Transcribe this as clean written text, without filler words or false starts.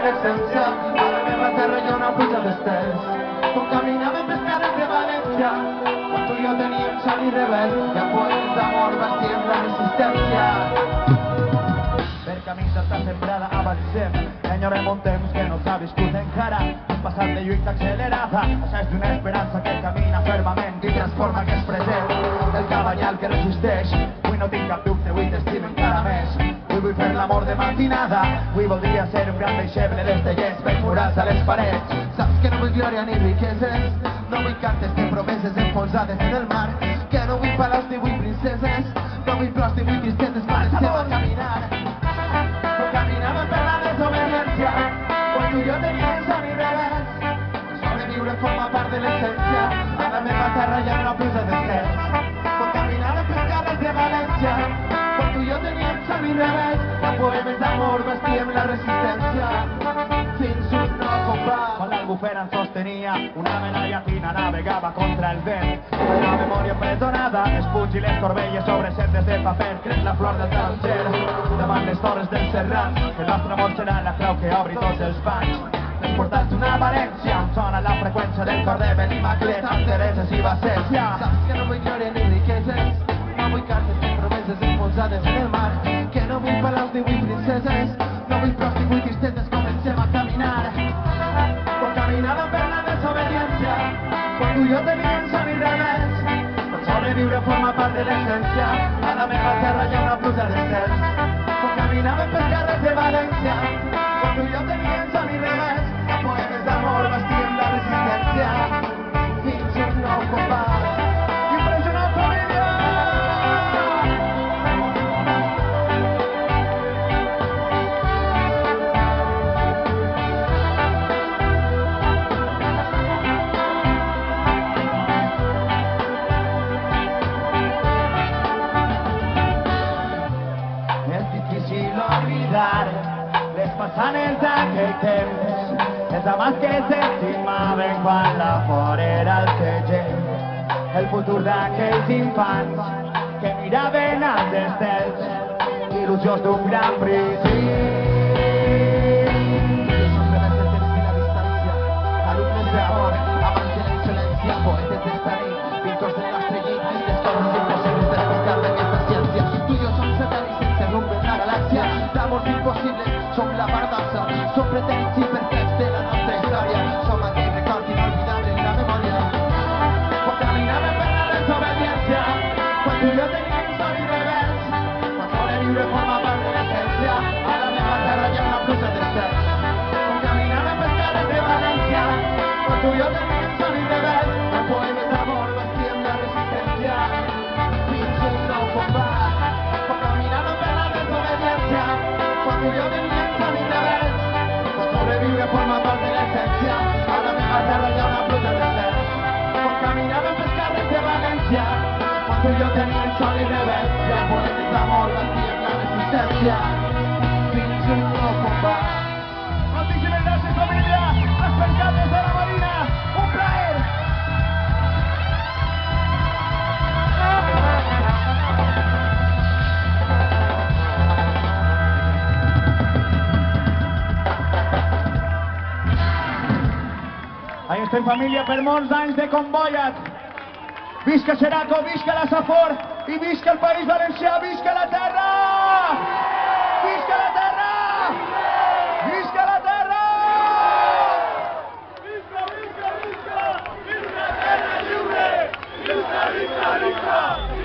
l'essència. A la meva terra hi ha una pluja d'estels. Com caminàvem pels carrers de València, quan tu i jo teníem son i rebel, i amb poemes d'amor bastíem la resistència. Per camins d'alta sembrada avancem, enyorem un temps que no s'ha viscut encara, un passat de lluita accelerada, això és d'una esperança que camina fermament i transforma aquest present. El cavallal que resisteix, avui no tinc cap dubte, avui t'estimo encara més. Avui vull fer l'amor de matinada, avui voldria ser un gran deixeble dels tallers ben murals a les parets. Saps que no vull glòria ni riqueses, no vull cantes ni promeses enfonsades en el mar, que no vull palaus ni vull princeses, no vull plors ni vull tristeses, comencem a caminar. No caminàvem per la desobediència, quan tu i jo teníem son i rebels. Sobreviure forma part de l'essència, a la meva terra hi ha una pluja d'estels. Quan caminàvem pels carrers de València, quan tu i jo teníem son i rebels, amb poemes d'amor vestíem la resistència. Fins un nou combat. Quan l'albufera ens sostenia, una vela llatina navegava contra el vent. La memòria empresonada, es fuig i les corbelles sobre sendes de paper, creix la flor del tanger. Davant les torres del Serrat, el nostre amor serà la clau que obri tots els banys. Les portals d'una València, on sona la freqüència del cor de Benimaclet, amb Tereses i València. Saps que no vull glòria ni riqueses, no vull cartes ni promeses enfonsades en el mar, que no vull palaus ni vull princeses, no vull plors ni vull tristeses, comencem a caminar. Quan caminàvem per la desobediència, quan tu i jo teníem son i rebels, per sobreviure forma part de l'essència, a la meva terra hi ha una pluja d'estels. Quan caminàvem pels carrers de València, quan tu i jo teníem son i rebels, amb poemes d'amor vestíem la resistència. Fins un nou combat. Impressionant, família! És difícil oblidar les passanes d'aquell temps, els amants que s'estimaven quan la por era el segell, el futur d'aquells infants que miraven als estels, il·lusions d'un gran principi. Alumnes d'amor, amants de l'excel·lència, poetes d'esta nit, pintors del nostre llit, les coses impossibles d'explicar d'aquesta ciència. Tu i jo som satèl·lits sense rumb en la galàxia, d'amors impossibles, som la part d'alça, som pretèrits i perfectes de la nostra història, som aquell record inolvidable en la memòria. Quan caminàvem per la desobediència, quan tu i jo teníem son i rebels, quan sobreviure forma part de l'essència, a la meva terra hi ha una pluja d'estels. Quan caminàvem pels carrers de València, quan tu i jo teníem son i rebels, amb poemes d'amor vestíem la resistència. Fins un nou combat. Quan caminàvem per la desobediència, quan tu i jo teníem son i rebels, quan sobreviure forma part de l'essència, a la meva terra hi ha una pluja d'estels. Quan caminàvem pels carrers de València, quan tu i jo teníem son i rebels, amb poemes d'amor vestíem la resistència. Fins un nou combat. Moltíssimes gràcies, família! Espencades de la Marina! Un plaer! Ahí estem, família, per molts anys de Convoyat. Visca Xeraco, visca la Safor i visca el País Valencià, visca la terra! Visca la terra! Visca la terra! Visca, visca, visca! Visca terra lliure! Visca, visca, visca!